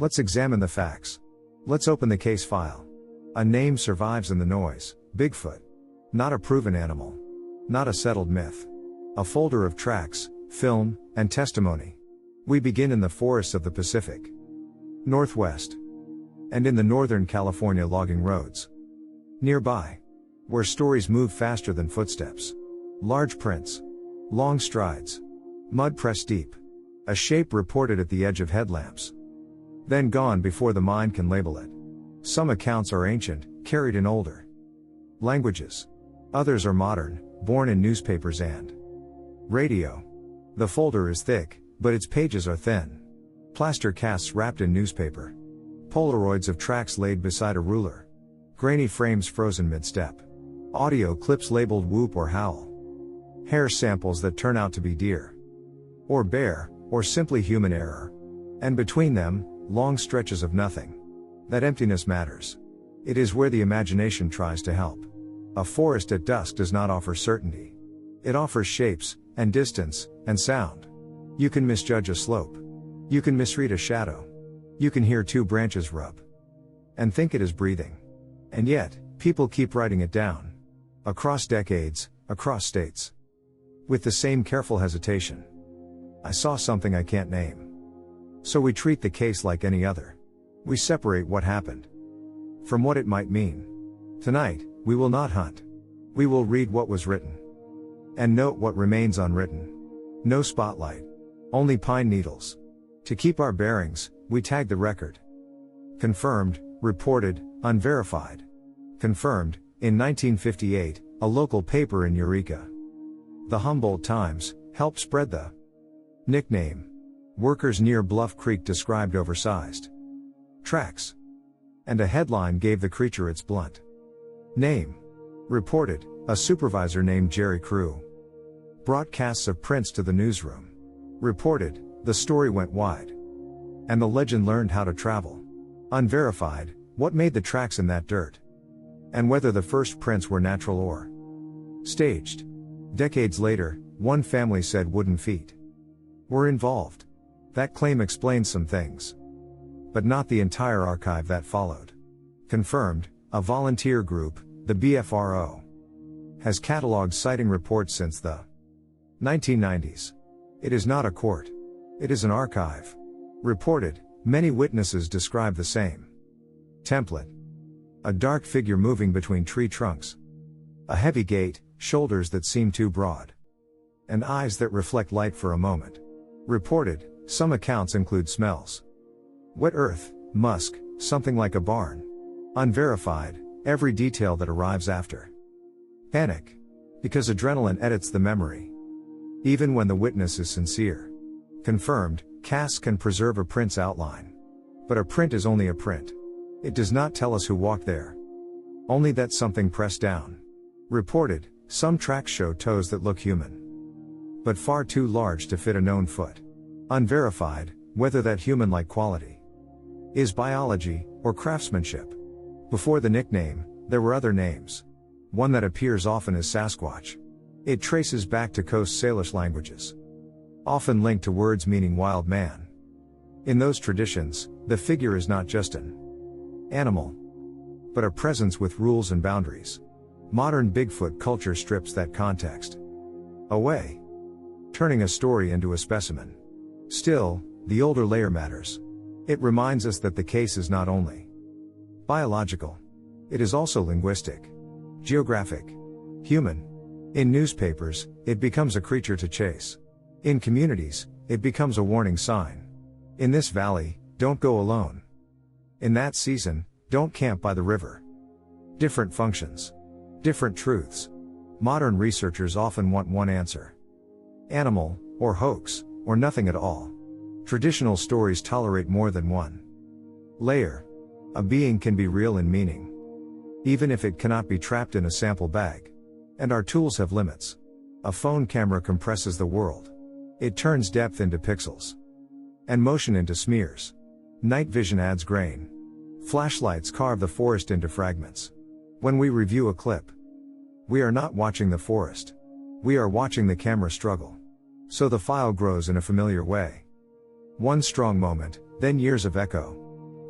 Let's examine the facts. Let's open the case file. A name survives in the noise: Bigfoot. Not a proven animal. Not a settled myth. A folder of tracks, film, and testimony. We begin in the forests of the Pacific Northwest and in the Northern California logging roads. Nearby, where stories move faster than footsteps. Large prints. Long strides. Mud pressed deep. A shape reported at the edge of headlamps. Then gone before the mind can label it. Some accounts are ancient, carried in older languages. Others are modern, born in newspapers and radio. The folder is thick, but its pages are thin. Plaster casts wrapped in newspaper. Polaroids of tracks laid beside a ruler. Grainy frames frozen mid-step. Audio clips labeled whoop or howl. Hair samples that turn out to be deer. Or bear, or simply human error. And between them, long stretches of nothing. That emptiness matters. It is where the imagination tries to help. A forest at dusk does not offer certainty. It offers shapes, and distance, and sound. You can misjudge a slope. You can misread a shadow. You can hear two branches rub. And think it is breathing. And yet, people keep writing it down. Across decades, across states. With the same careful hesitation. I saw something I can't name. So we treat the case like any other. We separate what happened from what it might mean. Tonight, we will not hunt. We will read what was written. And note what remains unwritten. No spotlight. Only pine needles. To keep our bearings, we tag the record. Confirmed, reported, unverified. Confirmed, in 1958, a local paper in Eureka. The Humboldt Times helped spread the nickname. Workers near Bluff Creek described oversized tracks. And a headline gave the creature its blunt name. Reported, a supervisor named Jerry Crew brought casts of prints to the newsroom. Reported, the story went wide. And the legend learned how to travel. Unverified, what made the tracks in that dirt? And whether the first prints were natural or staged. Decades later, one family said wooden feet were involved. That claim explains some things. But not the entire archive that followed. Confirmed, a volunteer group, the BFRO, has cataloged sighting reports since the 1990s. It is not a court. It is an archive. Reported, many witnesses describe the same template. A dark figure moving between tree trunks. A heavy gait, shoulders that seem too broad. And eyes that reflect light for a moment. Reported, some accounts include smells. Wet earth, musk, something like a barn. Unverified, every detail that arrives after. Panic. Because adrenaline edits the memory. Even when the witness is sincere. Confirmed, casts can preserve a print's outline. But a print is only a print. It does not tell us who walked there. Only that something pressed down. Reported, some tracks show toes that look human. But far too large to fit a known foot. Unverified, whether that human-like quality is biology, or craftsmanship. Before the nickname, there were other names. One that appears often is Sasquatch. It traces back to Coast Salish languages. Often linked to words meaning wild man. In those traditions, the figure is not just an animal, but a presence with rules and boundaries. Modern Bigfoot culture strips that context away, turning a story into a specimen. Still, the older layer matters. It reminds us that the case is not only biological. It is also linguistic, geographic, human. In newspapers, it becomes a creature to chase. In communities, it becomes a warning sign. In this valley, don't go alone. In that season, don't camp by the river. Different functions. Different truths. Modern researchers often want one answer. Animal, or hoax, or nothing at all. Traditional stories tolerate more than one layer. A being can be real in meaning, even if it cannot be trapped in a sample bag. And our tools have limits. A phone camera compresses the world. It turns depth into pixels. And motion into smears. Night vision adds grain. Flashlights carve the forest into fragments. When we review a clip, we are not watching the forest. We are watching the camera struggle. So the file grows in a familiar way. One strong moment, then years of echo.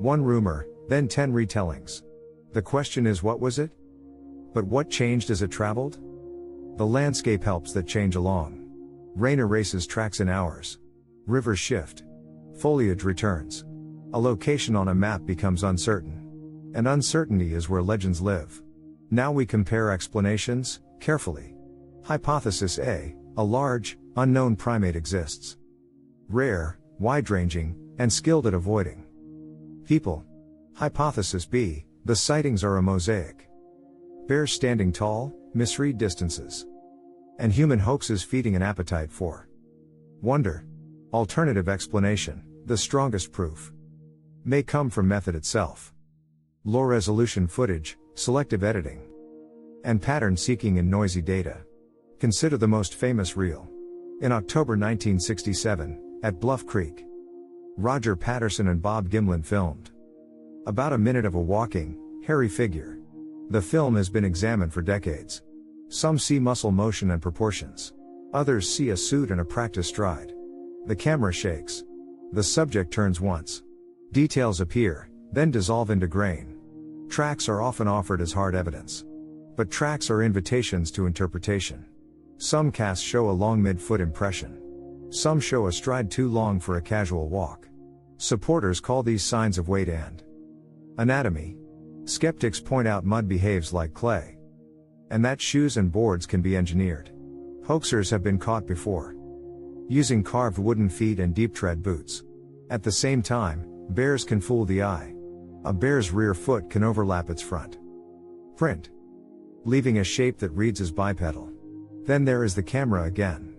One rumor, then 10 retellings. The question is, what was it? But what changed as it traveled? The landscape helps that change along. Rain erases tracks in hours. Rivers shift. Foliage returns. A location on a map becomes uncertain. And uncertainty is where legends live. Now we compare explanations, carefully. Hypothesis A, a large, unknown primate exists. Rare, wide-ranging, and skilled at avoiding people. Hypothesis B, the sightings are a mosaic. Bears standing tall, misread distances. And human hoaxes feeding an appetite for wonder. Alternative explanation, the strongest proof may come from method itself. Low resolution footage, selective editing, and pattern seeking in noisy data. Consider the most famous reel. In October 1967, at Bluff Creek, Roger Patterson and Bob Gimlin filmed about a minute of a walking, hairy figure. The film has been examined for decades. Some see muscle motion and proportions. Others see a suit and a practice stride. The camera shakes. The subject turns once. Details appear, then dissolve into grain. Tracks are often offered as hard evidence. But tracks are invitations to interpretation. Some casts show a long mid-foot impression. Some show a stride too long for a casual walk. Supporters call these signs of weight and anatomy. Skeptics point out mud behaves like clay, and that shoes and boards can be engineered. Hoaxers have been caught before, using carved wooden feet and deep tread boots. At the same time, bears can fool the eye. A bear's rear foot can overlap its front print, leaving a shape that reads as bipedal. Then there is the camera again.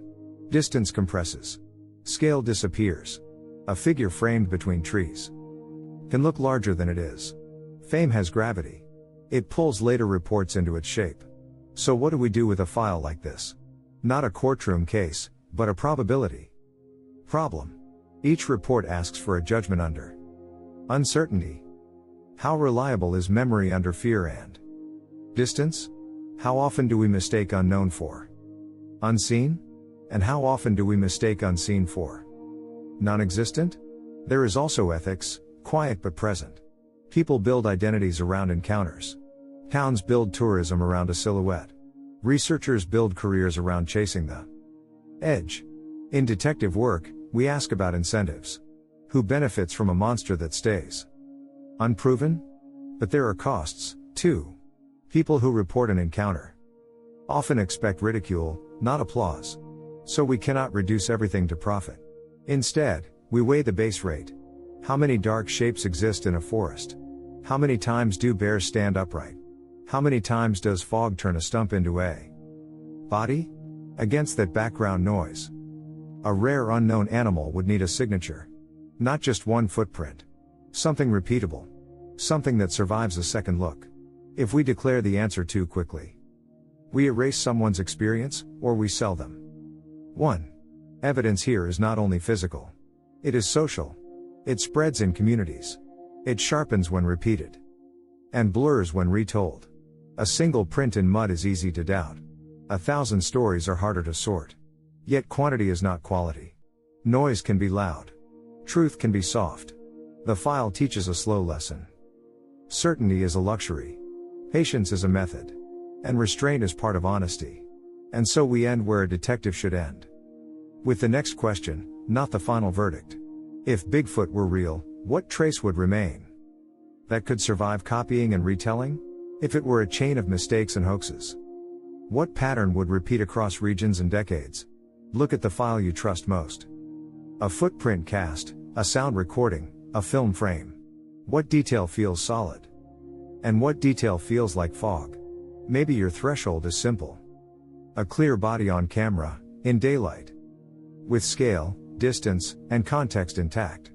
Distance compresses. Scale disappears. A figure framed between trees can look larger than it is. Fame has gravity. It pulls later reports into its shape. So what do we do with a file like this? Not a courtroom case, but a probability problem. Each report asks for a judgment under uncertainty. How reliable is memory under fear and distance? How often do we mistake unknown for unseen? And how often do we mistake unseen for non-existent? There is also ethics, quiet but present. People build identities around encounters. Towns build tourism around a silhouette. Researchers build careers around chasing the edge. In detective work, we ask about incentives. Who benefits from a monster that stays unproven? But there are costs, too. People who report an encounter often expect ridicule, not applause. So we cannot reduce everything to profit. Instead, we weigh the base rate. How many dark shapes exist in a forest? How many times do bears stand upright? How many times does fog turn a stump into a body? Against that background noise, a rare unknown animal would need a signature. Not just one footprint. Something repeatable. Something that survives a second look. If we declare the answer too quickly, we erase someone's experience, or we sell them. 1. Evidence here is not only physical. It is social. It spreads in communities. It sharpens when repeated, and blurs when retold. A single print in mud is easy to doubt. 1,000 stories are harder to sort. Yet quantity is not quality. Noise can be loud. Truth can be soft. The file teaches a slow lesson. Certainty is a luxury. Patience is a method. And restraint is part of honesty. And so we end where a detective should end. With the next question, not the final verdict. If Bigfoot were real, what trace would remain that could survive copying and retelling? If it were a chain of mistakes and hoaxes, what pattern would repeat across regions and decades? Look at the file you trust most. A footprint cast, a sound recording, a film frame. What detail feels solid? And what detail feels like fog? Maybe your threshold is simple. A clear body on camera, in daylight, with scale, distance, and context intact.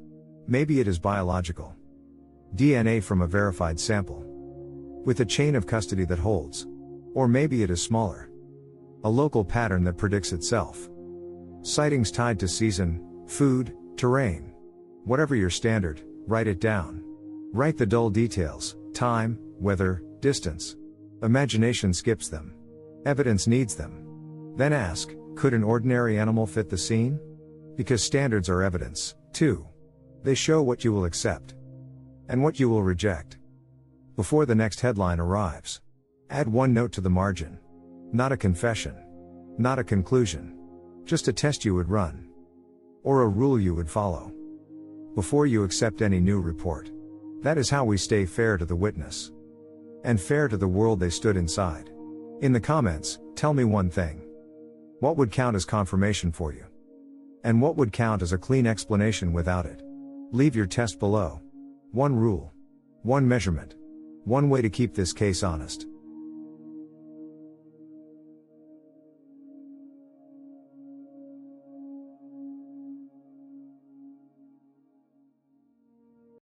Maybe it is biological. DNA from a verified sample, with a chain of custody that holds. Or maybe it is smaller. A local pattern that predicts itself. Sightings tied to season, food, terrain. Whatever your standard, write it down. Write the dull details, time, weather, distance. Imagination skips them. Evidence needs them. Then ask, could an ordinary animal fit the scene? Because standards are evidence, too. They show what you will accept. and what you will reject. Before the next headline arrives, add one note to the margin. Not a confession. Not a conclusion. Just a test you would run. Or a rule you would follow. Before you accept any new report. That is how we stay fair to the witness. And fair to the world they stood inside. In the comments, tell me one thing. What would count as confirmation for you? And what would count as a clean explanation without it? Leave your test below. One rule. One measurement. One way to keep this case honest.